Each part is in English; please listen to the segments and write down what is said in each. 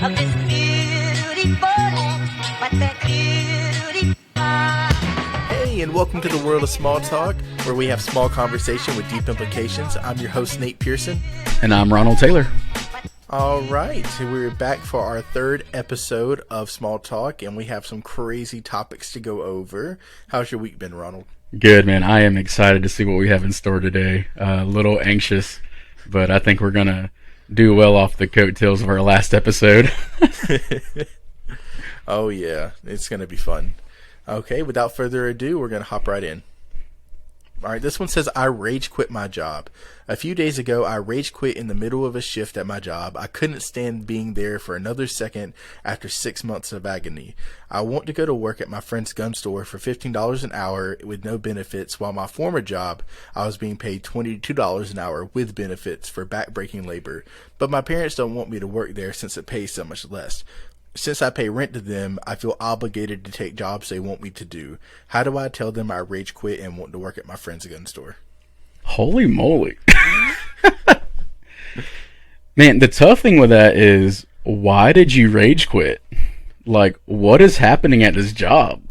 of this beautiful land. But that beautiful. Hey, and welcome to the world of small talk, where we have small conversation with deep implications. I'm your host, Nate Pearson. And I'm Ronald Taylor. All right, we're back for our third episode of Small Talk, and we have some crazy topics to go over. How's your week been, Ronald? Good, man. I am excited to see what we have in store today. A little anxious, but I think we're going to do well off the coattails of our last episode. Oh, yeah. It's going to be fun. Okay, without further ado, we're going to hop right in. All right, this one says, I rage quit my job. A few days ago, I rage quit in the middle of a shift at my job. I couldn't stand being there for another second after 6 months of agony. I want to go to work at my friend's gun store for $15 an hour with no benefits, while my former job, I was being paid $22 an hour with benefits for backbreaking labor. But my parents don't want me to work there since it pays so much less. Since I pay rent to them, I feel obligated to take jobs they want me to do. How do I tell them I rage quit and want to work at my friend's gun store? Holy moly. Man, the tough thing with that is, why did you rage quit? Like, what is happening at this job?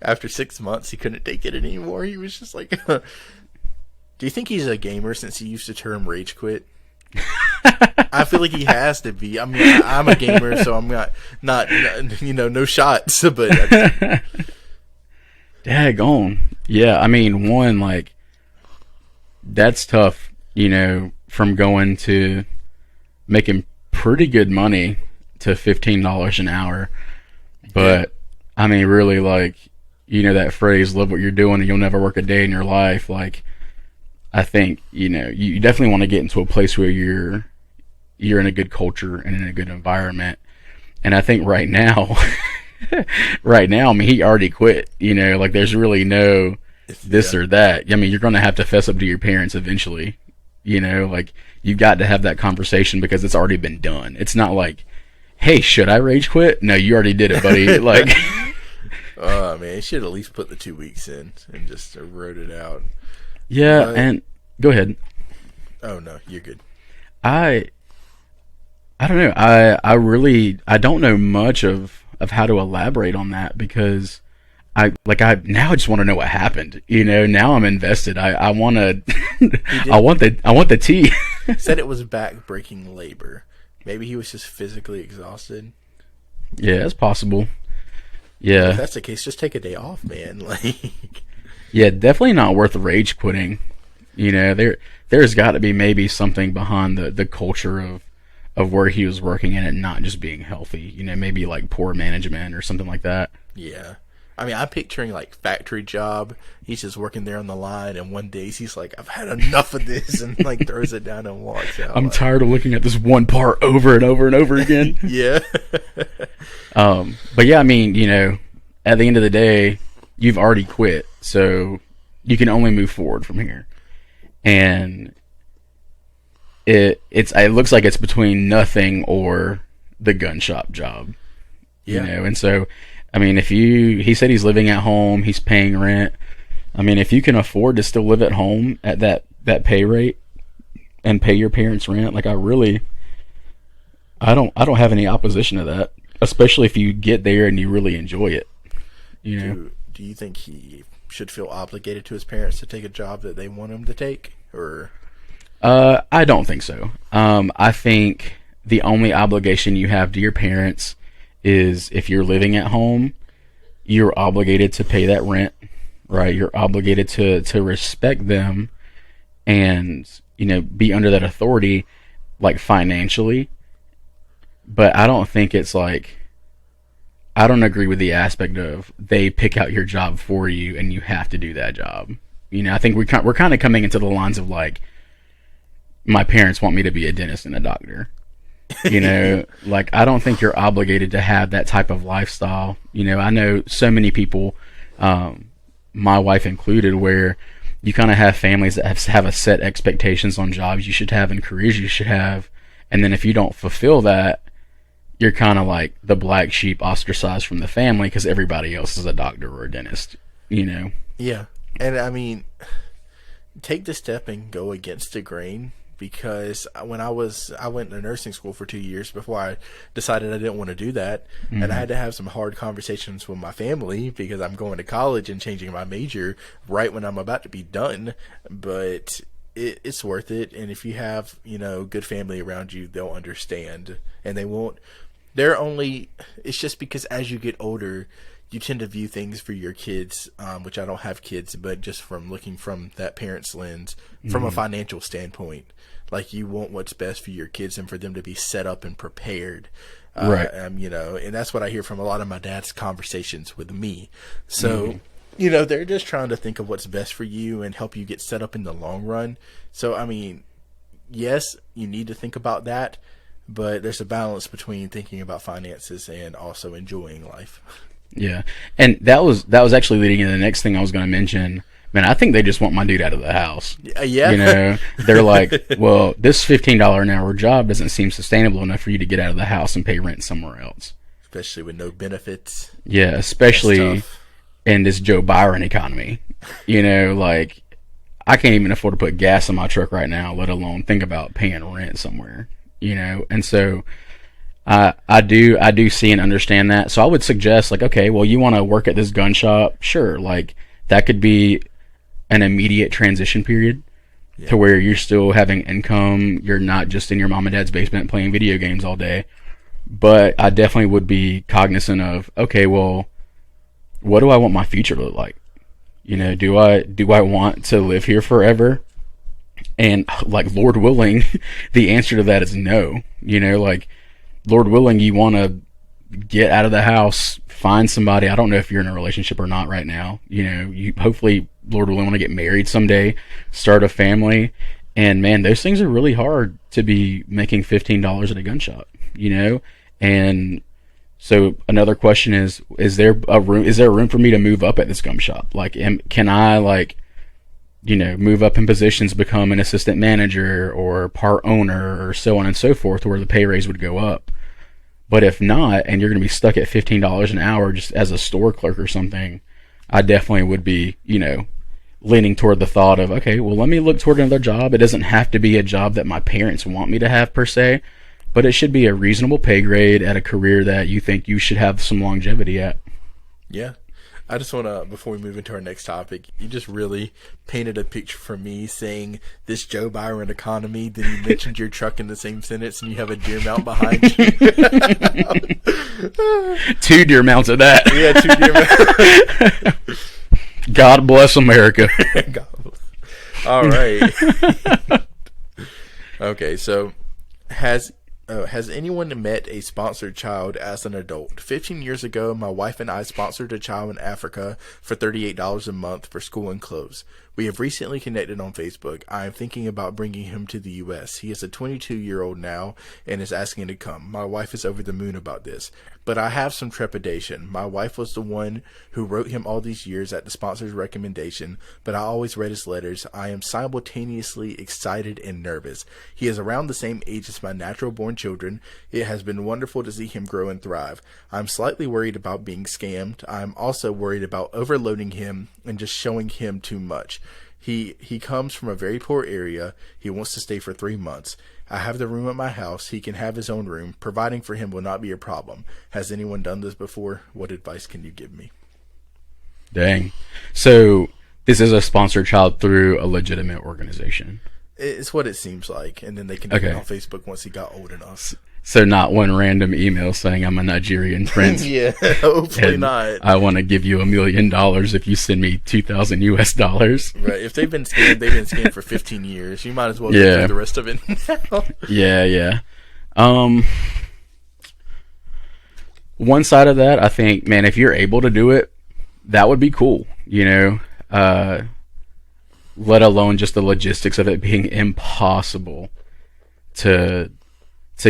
After 6 months, he couldn't take it anymore. He was just like, do you think he's a gamer since he used the term rage quit? I feel like he has to be. I mean, I'm a gamer, so I'm not no shots, but Daggone. Yeah, I mean, one, like, that's tough, from going to making pretty good money to $15 an hour. But, I mean, really, like, that phrase, love what you're doing and you'll never work a day in your life, like, I think, you definitely want to get into a place where you're in a good culture and in a good environment. And I think right now, I mean, he already quit, like there's really no this or that. I mean, you're going to have to fess up to your parents eventually, like you've got to have that conversation because it's already been done. It's not like, hey, should I rage quit? No, you already did it, buddy. Like, oh man, he should at least put the 2 weeks in and just wrote it out. Yeah, and go ahead. Oh no, you're good. I don't know. I don't know much of how to elaborate on that because I now I just want to know what happened. Now I'm invested. I want to I want the tea. Said it was back-breaking labor. Maybe he was just physically exhausted. Yeah, it's possible. Yeah. If that's the case, just take a day off, man. Like, yeah, definitely not worth rage quitting. There's got to be maybe something behind the culture of where he was working in it not just being healthy. Maybe like poor management or something like that. Yeah. I mean, I'm picturing like factory job. He's just working there on the line, and one day he's like, I've had enough of this, and like throws it down and walks out. I'm tired of looking at this one part over and over and over again. Yeah. But yeah, I mean, at the end of the day, you've already quit, so you can only move forward from here. And it looks like it's between nothing or the gun shop job. And so, I mean, he said he's living at home, he's paying rent. I mean, if you can afford to still live at home at that pay rate and pay your parents' rent, like I don't have any opposition to that, especially if you get there and you really enjoy it. Do you think he should feel obligated to his parents to take a job that they want him to take, or? I don't think so. I think the only obligation you have to your parents is if you're living at home, you're obligated to pay that rent, right? You're obligated to respect them and, be under that authority, like financially. But I don't think it's like, I don't agree with the aspect of they pick out your job for you and you have to do that job. I think we're kind of coming into the lines of like, my parents want me to be a dentist and a doctor. Like I don't think you're obligated to have that type of lifestyle. I know so many people, my wife included, where you kind of have families that have a set expectations on jobs you should have and careers you should have. And then if you don't fulfill that, you're kind of like the black sheep ostracized from the family because everybody else is a doctor or a dentist, Yeah. And I mean, take the step and go against the grain because when I went to nursing school for 2 years before I decided I didn't want to do that. And I had to have some hard conversations with my family because I'm going to college and changing my major right when I'm about to be done. But it's worth it. And if you have, good family around you, they'll understand, and they won't. It's just because as you get older, you tend to view things for your kids, which I don't have kids, but just from looking from that parent's lens, from a financial standpoint, like you want what's best for your kids and for them to be set up and prepared. Right. And that's what I hear from a lot of my dad's conversations with me. So, they're just trying to think of what's best for you and help you get set up in the long run. So, I mean, yes, you need to think about that, but there's a balance between thinking about finances and also enjoying life. Yeah. And that was actually leading into the next thing I was going to mention. Man, I think they just want my dude out of the house. Yeah. They're like, well, this $15 an hour job doesn't seem sustainable enough for you to get out of the house and pay rent somewhere else. Especially with no benefits. Yeah, especially in this Joe Byron economy. Like, I can't even afford to put gas in my truck right now, let alone think about paying rent somewhere. And so I do see and understand that. So I would suggest, like, okay, well, you want to work at this gun shop? Sure. Like, that could be an immediate transition period to where you're still having income. You're not just in your mom and dad's basement playing video games all day. But I definitely would be cognizant of, okay, well, what do I want my future to look like? Do I want to live here forever? And, like, Lord willing, the answer to that is no. Like, Lord willing, you want to get out of the house, find somebody. I don't know if you're in a relationship or not right now. You hopefully, Lord willing, want to get married someday, start a family. And, man, those things are really hard to be making $15 at a gun shop, And so another question is there a room for me to move up at this gun shop? Like, can I, like, move up in positions, become an assistant manager or part owner or so on and so forth, where the pay raise would go up? But if not, and you're going to be stuck at $15 an hour just as a store clerk or something, I definitely would be, leaning toward the thought of, okay, well, let me look toward another job. It doesn't have to be a job that my parents want me to have per se, but it should be a reasonable pay grade at a career that you think you should have some longevity at. Yeah. I just want to, before we move into our next topic, you just really painted a picture for me saying this Joe Byron economy. Then you mentioned your truck in the same sentence and you have a deer mount behind you. 2 deer mounts of that. Yeah, 2 deer mounts. God bless America. God bless. All right. Okay, so has anyone met a sponsored child as an adult? 15 years ago, my wife and I sponsored a child in Africa for $38 a month for school and clothes. We have recently connected on Facebook. I am thinking about bringing him to the U.S. He is a 22-year-old now and is asking to come. My wife is over the moon about this, but I have some trepidation. My wife was the one who wrote him all these years at the sponsor's recommendation, but I always read his letters. I am simultaneously excited and nervous. He is around the same age as my natural-born children. It has been wonderful to see him grow and thrive. I'm slightly worried about being scammed. I'm also worried about overloading him and just showing him too much. He comes from a very poor area. He wants to stay for 3 months. I have the room at my house. He can have his own room. Providing for him will not be a problem. Has anyone done this before? What advice can you give me? Dang. So this is a sponsored child through a legitimate organization. It's what it seems like. And then they can do it on Facebook once he got old enough. So not one random email saying I'm a Nigerian prince. Yeah, hopefully not. I want to give you $1 million if you send me $2,000 US. Right. If they've been scammed for 15 years. You might as well go through the rest of it now. Yeah. One side of that, I think, man, if you're able to do it, that would be cool. Let alone just the logistics of it being impossible to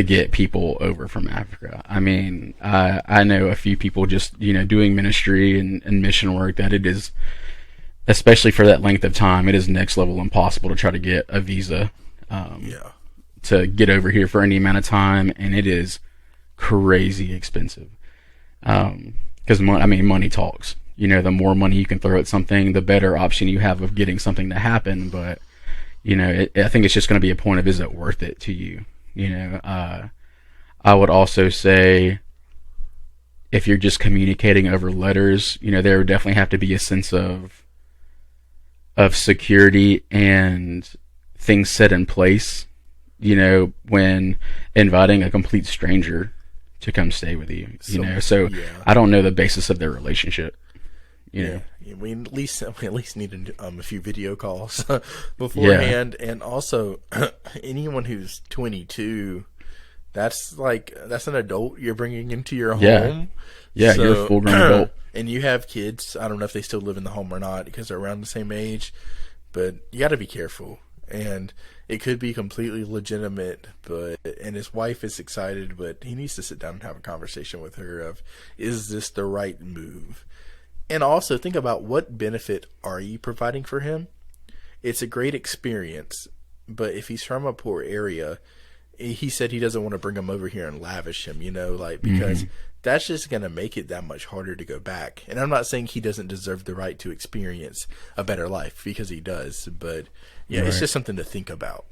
get people over from Africa. I mean, I know a few people just, doing ministry and mission work that it is, especially for that length of time, it is next level impossible to try to get a visa to get over here for any amount of time. And it is crazy expensive. Because money talks. The more money you can throw at something, the better option you have of getting something to happen. But I think it's just going to be a point of, is it worth it to you? I would also say, if you're just communicating over letters, there would definitely have to be a sense of security and things set in place, when inviting a complete stranger to come stay with you, so yeah. I don't know the basis of their relationship, Yeah, we at least need a few video calls beforehand, and also anyone who's 22, that's an adult you're bringing into your home. Yeah, you're a full-grown adult, and you have kids. I don't know if they still live in the home or not because they're around the same age, but you got to be careful. And it could be completely legitimate, and his wife is excited, but he needs to sit down and have a conversation with her of, is this the right move? And also think about, what benefit are you providing for him? It's a great experience, but if he's from a poor area, he said he doesn't want to bring him over here and lavish him, because that's just going to make it that much harder to go back. And I'm not saying he doesn't deserve the right to experience a better life, because he does, but yeah, It's just something to think about.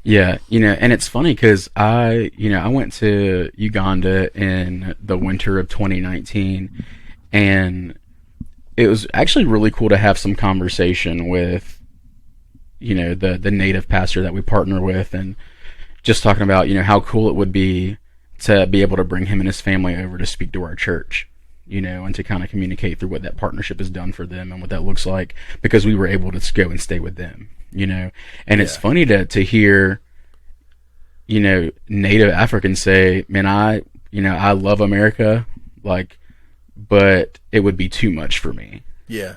Yeah, and it's funny because I went to Uganda in the winter of 2019, and it was actually really cool to have some conversation with, the native pastor that we partner with, and just talking about, how cool it would be to be able to bring him and his family over to speak to our church, and to kind of communicate through what that partnership has done for them and what that looks like, because we were able to go and stay with them, and it's funny to hear, native Africans say, man, I love America, but it would be too much for me. Yeah.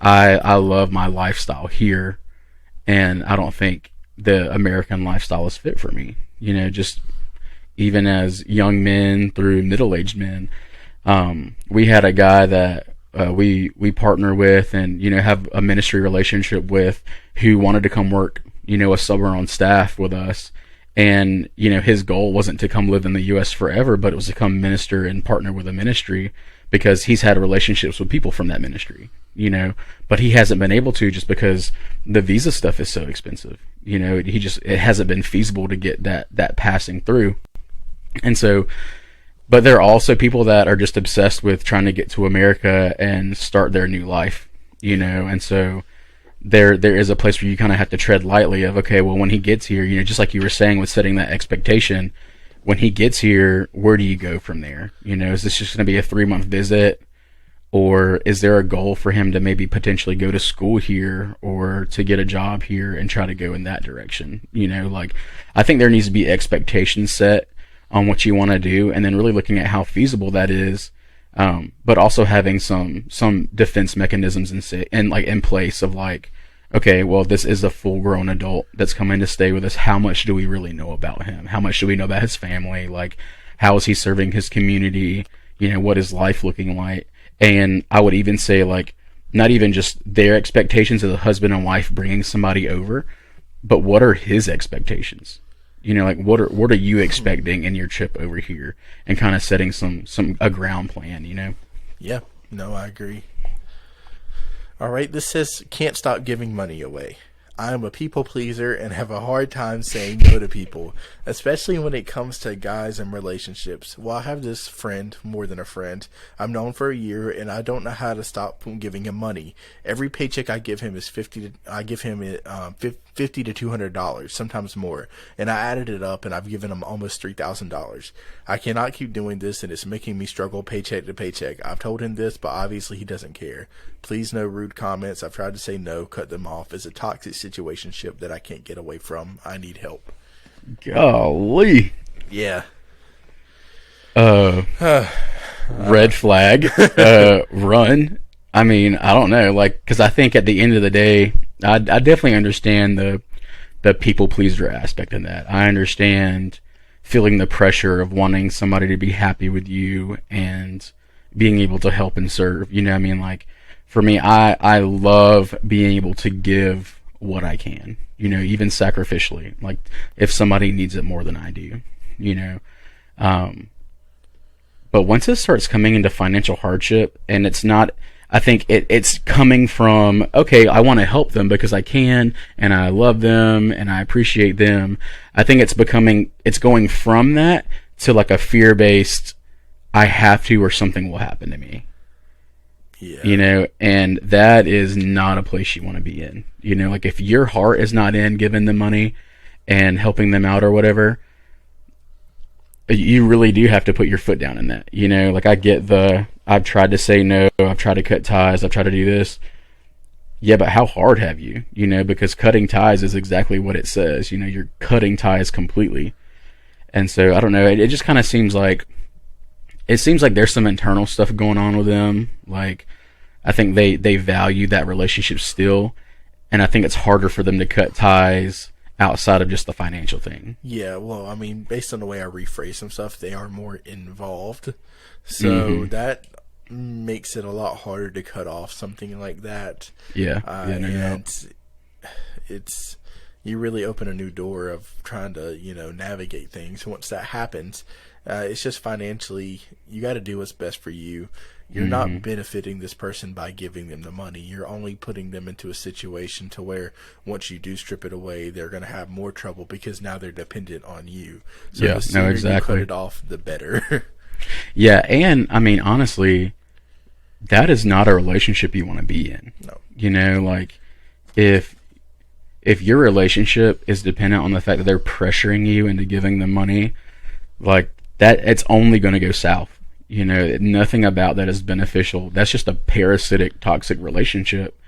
I love my lifestyle here, and I don't think the American lifestyle is fit for me. Just even as young men through middle-aged men. We had a guy that we partner with and, have a ministry relationship with, who wanted to come work, a summer on staff with us. And, his goal wasn't to come live in the U.S. forever, but it was to come minister and partner with a ministry, because he's had relationships with people from that ministry, but he hasn't been able to, just because the visa stuff is so expensive. It hasn't been feasible to get that passing through. And so, but there are also people that are just obsessed with trying to get to America and start their new life, and so there is a place where you kind of have to tread lightly of, okay, well, when he gets here, just like you were saying with setting that expectation, when he gets here, where do you go from there? Is this just going to be a 3-month visit, or is there a goal for him to maybe potentially go to school here or to get a job here and try to go in that direction? I think there needs to be expectations set on what you want to do, and then really looking at how feasible that is, but also having some defense mechanisms in place of, okay, well, this is a full-grown adult that's coming to stay with us. How much do we really know about him? How much do we know about his family? How is he serving his community? What is life looking like? And I would even say, not even just their expectations as a husband and wife bringing somebody over, but what are his expectations? What are you expecting in your trip over here, and kind of setting a ground plan, Yeah, no, I agree. All right, this says, can't stop giving money away. I am a people pleaser and have a hard time saying no to people, especially when it comes to guys and relationships. Well, I have this friend, more than a friend, I've known for a year, and I don't know how to stop from giving him money. Every paycheck I give him is $50 to $200, sometimes more, and I added it up, and I've given him almost $3,000. I cannot keep doing this, and it's making me struggle paycheck to paycheck. I've told him this, but obviously he doesn't care. Please, no rude comments. I've tried to say no, cut them off. It's a toxic situationship that I can't get away from. I need help. Golly. Yeah. Red flag. Run. I mean, I don't know, because I think at the end of the day, I definitely understand the people pleaser aspect in that. I understand feeling the pressure of wanting somebody to be happy with you and being able to help and serve. For me, I love being able to give what I can, even sacrificially, if somebody needs it more than I do, but once it starts coming into financial hardship, and it's not, I think it's coming from, okay, I want to help them because I can, and I love them, and I appreciate them. I think it's going from that to like a fear-based, I have to or something will happen to me. Yeah. You know, and that is not a place you want to be in. You know, like if your heart is not in giving them money and helping them out or whatever, you really do have to put your foot down in that. You know, like I've tried to say no, I've tried to cut ties, I've tried to do this. Yeah, but how hard have you? You know, because cutting ties is exactly what it says. You know, you're cutting ties completely. And so, I don't know, it just kind of seems like there's some internal stuff going on with them. Like, I think they value that relationship still, and I think it's harder for them to cut ties outside of just the financial thing. Yeah, well, I mean, based on the way I rephrase some stuff, they are more involved. So that makes it a lot harder to cut off something like that. Yeah. It's you really open a new door of trying to, navigate things. Once that happens, it's just financially, you got to do what's best for you. You're not benefiting this person by giving them the money. You're only putting them into a situation to where once you do strip it away, they're going to have more trouble because now they're dependent on you. So the sooner you cut it off, the better. Yeah, and I mean, honestly, that is not a relationship you want to be in. No. You know, like if your relationship is dependent on the fact that they're pressuring you into giving them money, like that, it's only going to go south. You know, nothing about that is beneficial. That's just a parasitic, toxic relationship.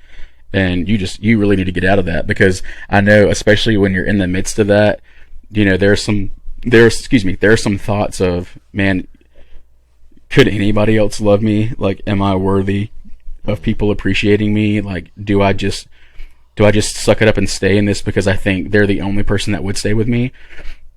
And you really need to get out of that, because I know, especially when you're in the midst of that, you know, there are some thoughts of, man, could anybody else love me? Like, am I worthy of people appreciating me? Like, do I just suck it up and stay in this because I think they're the only person that would stay with me?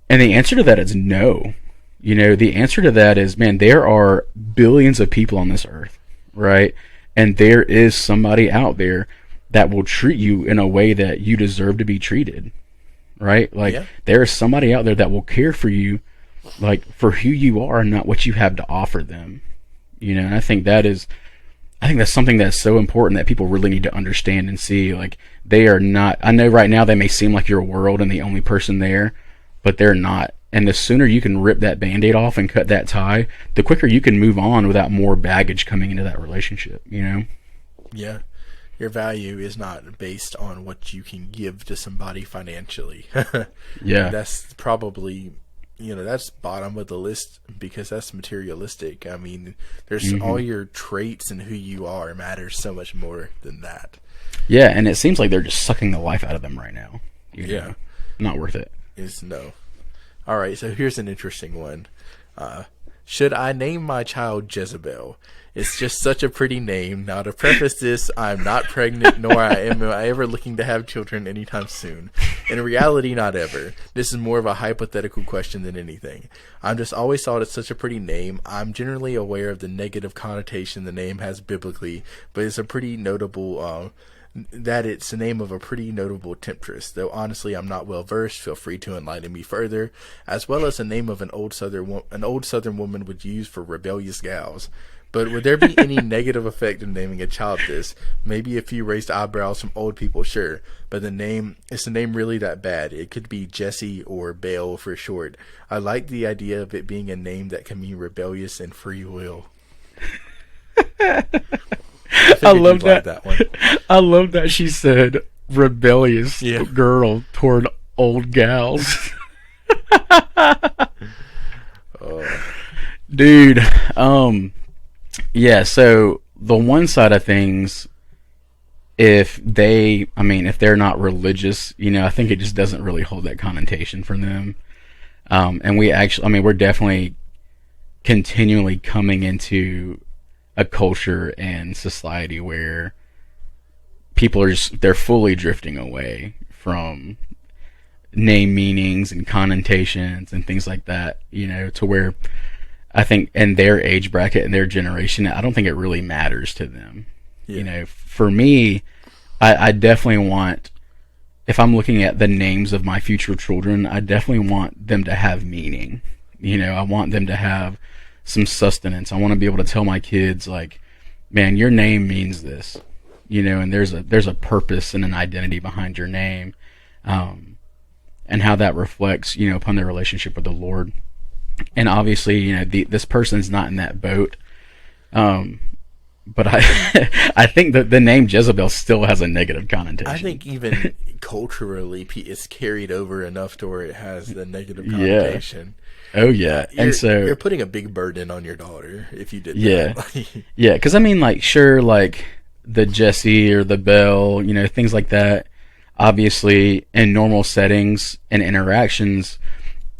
And the answer to that is no. You know, the answer to that is, man, there are billions of people on this earth, right? And there is somebody out there that will treat you in a way that you deserve to be treated, right? Like, there is somebody out there that will care for you, like, for who you are and not what you have to offer them. You know, and I think that's something that's so important that people really need to understand and see. Like, they are not, I know right now they may seem like your world and the only person there, but they're not. And the sooner you can rip that Band-Aid off and cut that tie, the quicker you can move on without more baggage coming into that relationship, you know? Yeah. Your value is not based on what you can give to somebody financially. Yeah. That's probably, that's bottom of the list because that's materialistic. I mean, there's all your traits and who you are matters so much more than that. Yeah, and it seems like they're just sucking the life out of them right now. You know? Not worth it. No. All right, so here's an interesting one. Should I name my child Jezebel? It's just such a pretty name. Now, to preface this, I'm not pregnant, nor am I ever looking to have children anytime soon. In reality, not ever. This is more of a hypothetical question than anything. I'm just always thought it's such a pretty name. I'm generally aware of the negative connotation the name has biblically, but it's a pretty notable that it's the name of a pretty notable temptress, though honestly I'm not well versed. Feel free to enlighten me further, as well as the name of an old southern woman would use for rebellious gals. But would there be any negative effect of naming a child this? Maybe a few raised eyebrows from old people, sure, but is the name really that bad? It could be Jesse or Bale for short. I like the idea of it being a name that can mean rebellious and free will. I love that one. I love that she said rebellious girl toward old gals. Dude, yeah, so the one side of things, if they're not religious, I think it just doesn't really hold that connotation for them. And we're definitely continually coming into a culture and society where people they're fully drifting away from name meanings and connotations and things like that, to where I think in their age bracket and their generation, I don't think it really matters to them. For me, I definitely want, if I'm looking at the names of my future children, I definitely want them to have meaning. I want them to have some sustenance. I want to be able to tell my kids, like, man, your name means this, and there's a purpose and an identity behind your name, and how that reflects, upon their relationship with the Lord. And obviously, this person's not in that boat. But I think that the name Jezebel still has a negative connotation. I think even culturally, it's carried over enough to where it has the negative connotation. Yeah. Oh yeah, and so you're putting a big burden on your daughter if you did yeah, that. Yeah. Because I mean, like, sure, like the Jesse or the Bell, things like that. Obviously, in normal settings and interactions,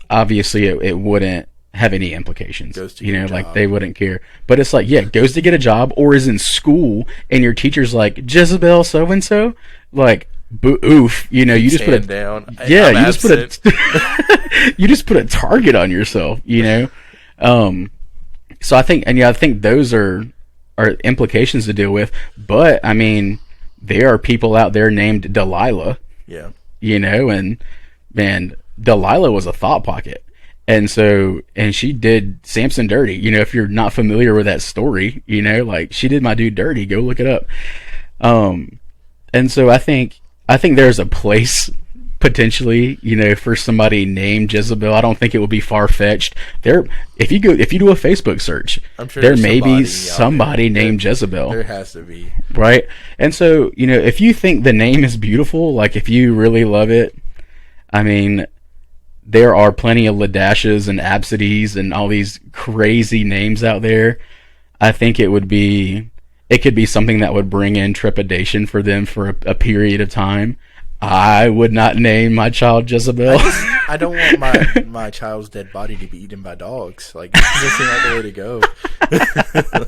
obviously it wouldn't have any implications. Like they wouldn't care. But it's like, yeah, goes to get a job or is in school and your teacher's like, Jezebel so and so, like, oof, you just put down. Yeah, you just put you just put a target on yourself, So I think those are implications to deal with. But I mean, there are people out there named Delilah. Yeah. And man, Delilah was a thought pocket. And she did Samson dirty. If you're not familiar with that story, like she did my dude dirty. Go look it up. And so I think there's a place potentially, for somebody named Jezebel. I don't think it would be far fetched. If you do a Facebook search, I'm sure there may be somebody named Jezebel. There has to be, right? And so if you think the name is beautiful, like if you really love it, I mean, there are plenty of Ladashes and Absides and all these crazy names out there. I think it could be something that would bring in trepidation for them for a period of time. I would not name my child Jezebel. I don't want my child's dead body to be eaten by dogs. Like, this is not the way to go.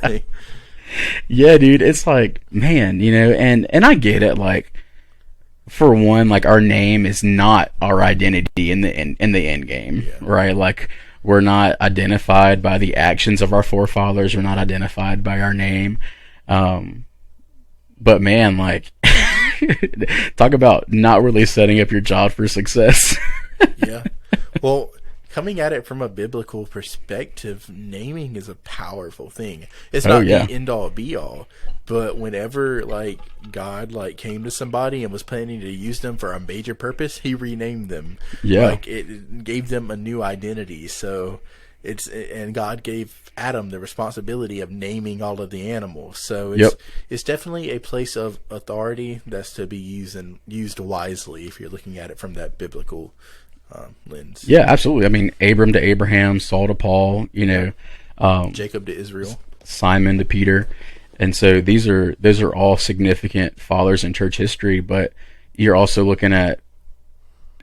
Like, yeah, dude, it's like, man, and I get it. Like, for one, like, our name is not our identity in the end game, right? Like, we're not identified by the actions of our forefathers. We're not identified by our name. But man, like, talk about not really setting up your child for success. Yeah. Well, coming at it from a biblical perspective, naming is a powerful thing. It's not the end all be all, but whenever like God like came to somebody and was planning to use them for a major purpose, he renamed them. Yeah. Like it gave them a new identity. So and God gave Adam the responsibility of naming all of the animals. So it's definitely a place of authority that's to be used wisely if you're looking at it from that biblical lens. Yeah, absolutely. I mean, Abram to Abraham, Saul to Paul, Jacob to Israel, Simon to Peter. And so those are all significant fathers in church history, but you're also looking at,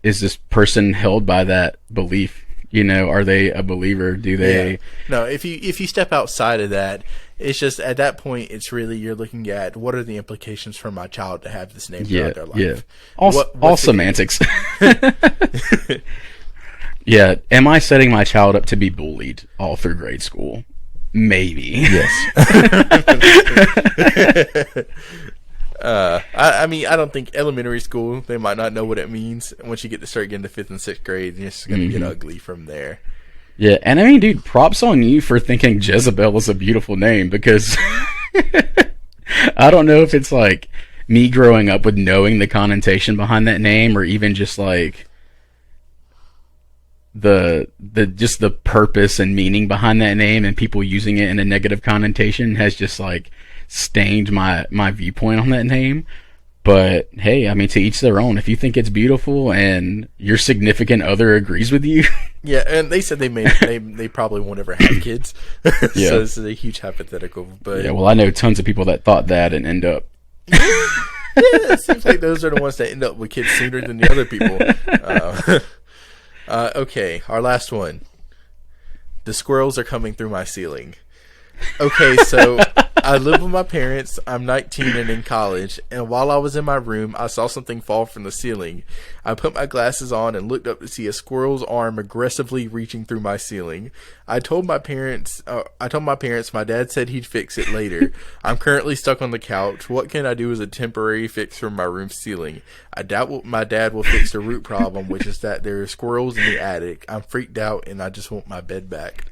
is this person held by that belief? Are they a believer? Do they? Yeah. No, if you step outside of that, it's just at that point, it's really you're looking at what are the implications for my child to have this name throughout their life. Yeah, all semantics. Yeah, am I setting my child up to be bullied all through grade school? Maybe. Yes. I mean, I don't think elementary school, they might not know what it means. Once you start getting to 5th and 6th grade, it's going to get ugly from there. Yeah, and I mean, dude, props on you for thinking Jezebel is a beautiful name, because I don't know if it's like me growing up with knowing the connotation behind that name, or even just like the purpose and meaning behind that name, and people using it in a negative connotation has just like stained my viewpoint on that name. But hey, I mean, to each their own. If you think it's beautiful and your significant other agrees with you. Yeah, and they said they probably won't ever have kids. Yeah. So this is a huge hypothetical. But yeah, well, I know tons of people that thought that and end up. Yeah, it seems like those are the ones that end up with kids sooner than the other people. Okay, our last one. The squirrels are coming through my ceiling. Okay, so I live with my parents. I'm 19 and in college, and while I was in my room, I saw something fall from the ceiling. I put my glasses on and looked up to see a squirrel's arm aggressively reaching through my ceiling. I told my parents my dad said he'd fix it later. I'm currently stuck on the couch. What can I do as a temporary fix for my room ceiling? I doubt my dad will fix the root problem, which is that there are squirrels in the attic. I'm freaked out and I just want my bed back.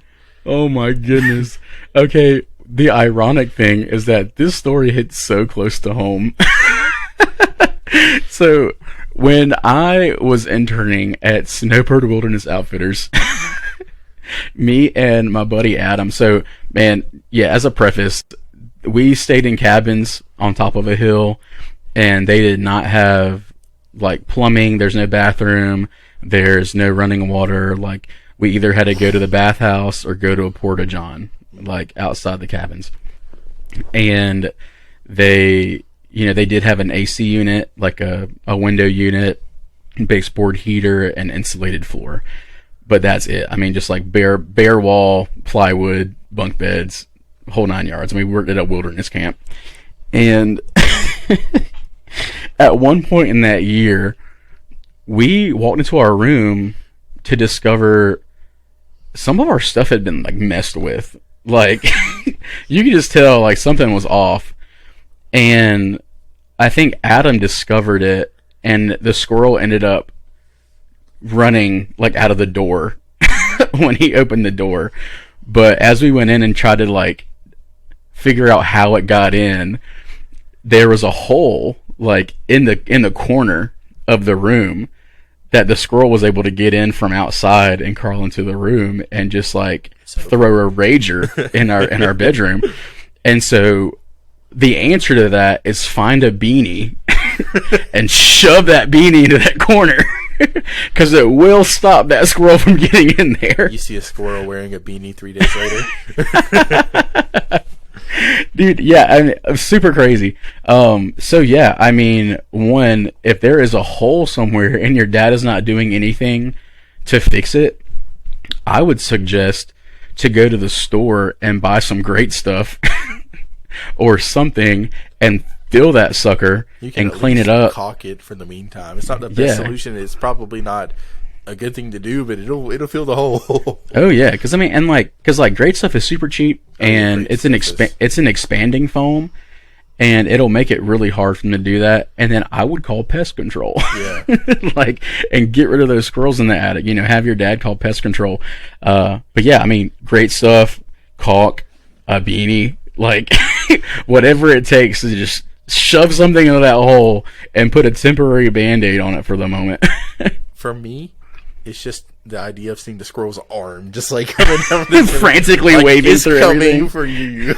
Oh my goodness. Okay, the ironic thing is that this story hits so close to home. So when I was interning at Snowbird Wilderness Outfitters, me and my buddy Adam, so man, yeah, as a preface, we stayed in cabins on top of a hill, and they did not have like plumbing. There's no bathroom, there's no running water. Like, we either had to go to the bathhouse or go to a porta-john, like outside the cabins. And they did have an AC unit, like a window unit, baseboard heater, and insulated floor. But that's it. I mean, just like bare wall, plywood, bunk beds, whole 9 yards. I mean, we worked at a wilderness camp. And at one point in that year, we walked into our room to discover some of our stuff had been like messed with. Like, you could just tell like something was off. And I think Adam discovered it, and the squirrel ended up running like out of the door when he opened the door. But as we went in and tried to like figure out how it got in, there was a hole like in the corner of the room that the squirrel was able to get in from outside and crawl into the room and just like throw a rager in our bedroom. And so the answer to that is find a beanie and shove that beanie into that corner, because it will stop that squirrel from getting in there. You see a squirrel wearing a beanie 3 days later. Dude, yeah, I mean, super crazy. So yeah, I mean, one, if there is a hole somewhere and your dad is not doing anything to fix it, I would suggest to go to the store and buy some great stuff or something and fill that sucker and clean it up. Caulk it for the meantime. It's not the best solution. It's probably not a good thing to do, but it'll fill the hole. Oh yeah, because I mean, and because great stuff is super cheap, and it's an expanding foam, and it'll make it really hard for them to do that. And then I would call pest control. Yeah, and get rid of those squirrels in the attic. Have your dad call pest control. But yeah, I mean, great stuff. Caulk, a beanie, whatever it takes to just shove something into that hole and put a temporary Band-Aid on it for the moment. For me, it's just the idea of seeing the squirrel's arm just coming down this frantically waving through everything for you.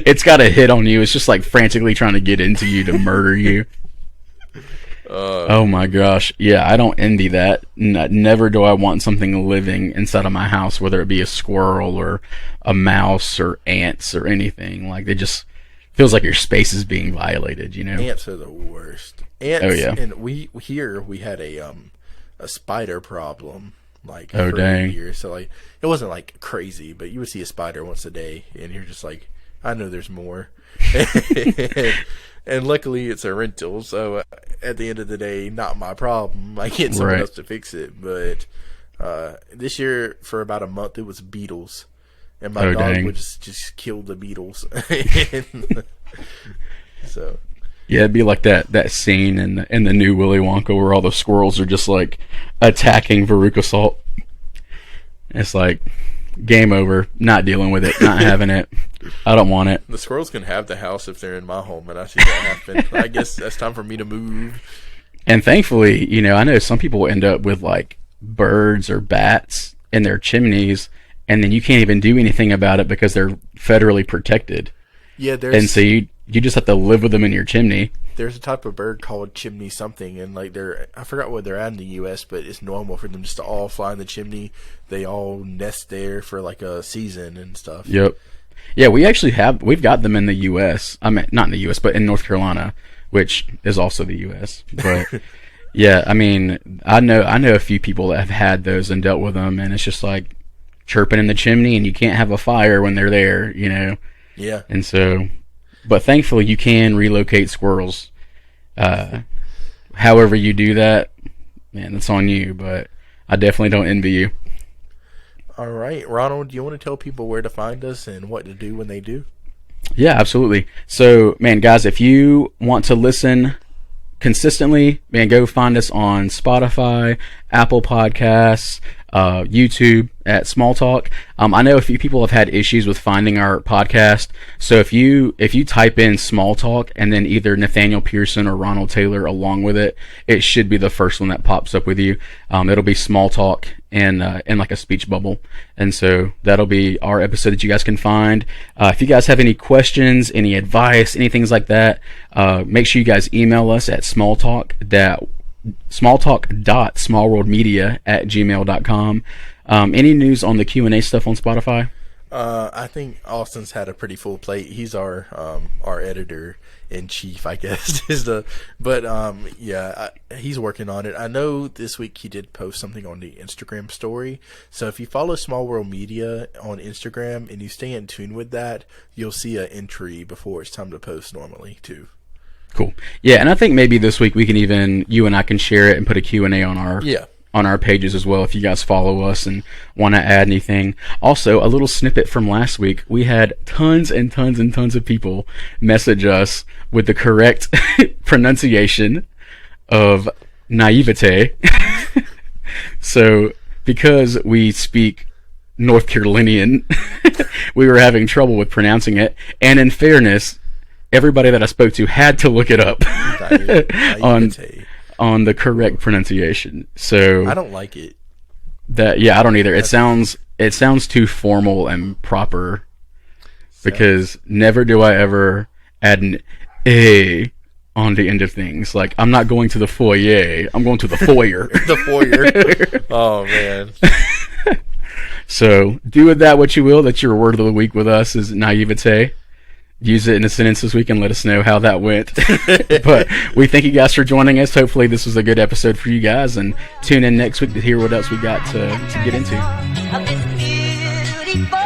It's got a hit on you. It's just frantically trying to get into you to murder you. Oh my gosh. Yeah, I don't envy that. Never do I want something living inside of my house, whether it be a squirrel or a mouse or ants or anything. It just feels like your space is being violated, Ants are the worst. Ants, oh yeah. And we had a spider problem for dang. years. So it wasn't crazy, but you would see a spider once a day, and you're just I know there's more. And luckily it's a rental, so at the end of the day, not my problem. I get someone else to fix it. But this year, for about a month, it was beetles, and my dog would just kill the beetles. So yeah, it'd be like that scene in the new Willy Wonka where all the squirrels are just attacking Veruca Salt. It's game over. Not dealing with it. Not having it. I don't want it. The squirrels can have the house if they're in my home, and I see that happen. I guess that's time for me to move. And thankfully, I know some people end up with birds or bats in their chimneys, and then you can't even do anything about it because they're federally protected. Yeah, and so you just have to live with them in your chimney. There's a type of bird called chimney something, and I forgot where they're at in the U.S., but it's normal for them just to all fly in the chimney. They all nest there for a season and stuff. Yep. Yeah, we've got them in the U.S. I mean, not in the U.S., but in North Carolina, which is also the U.S. But yeah, I mean, I know a few people that have had those and dealt with them, and it's just chirping in the chimney, and you can't have a fire when they're there, Yeah. And so, but thankfully you can relocate squirrels. However you do that, man, that's on you, but I definitely don't envy you. All right, Ronald, do you want to tell people where to find us and what to do when they do? Yeah, absolutely. So, man, guys, if you want to listen consistently, man, go find us on Spotify, Apple Podcasts, YouTube at Small Talk. I know a few people have had issues with finding our podcast. So if you type in Small Talk and then either Nathaniel Pearson or Ronald Taylor along with it, it should be the first one that pops up with you. It'll be Small Talk in like a speech bubble. And so that'll be our episode that you guys can find. If you guys have any questions, any advice, any things like that, make sure you guys email us at smalltalk.smallworldmedia@gmail.com. Any news on the Q&A stuff on Spotify? I think Austin's had a pretty full plate. He's our editor in chief, I guess. He's working on it. I know this week he did post something on the Instagram story. So if you follow Small World Media on Instagram and you stay in tune with that, you'll see an entry before it's time to post normally too. Cool. Yeah, and I think maybe this week we can you and I can share it and put a Q&A on our pages as well if you guys follow us and want to add anything. Also, a little snippet from last week. We had tons and tons and tons of people message us with the correct pronunciation of naivete. So, because we speak North Carolinian, we were having trouble with pronouncing it. And in fairness, everybody that I spoke to had to look it up on the correct pronunciation. So I don't like it. I don't either. It sounds too formal and proper. Because never do I ever add an A on the end of things. Like, I'm not going to the foyer. I'm going to the foyer. The foyer. Oh man. So do with that what you will. That's your word of the week with us is naivete. Use it in a sentence this week and let us know how that went. But we thank you guys for joining us. Hopefully this was a good episode for you guys, and tune in next week to hear what else we got to get into. Of this beautiful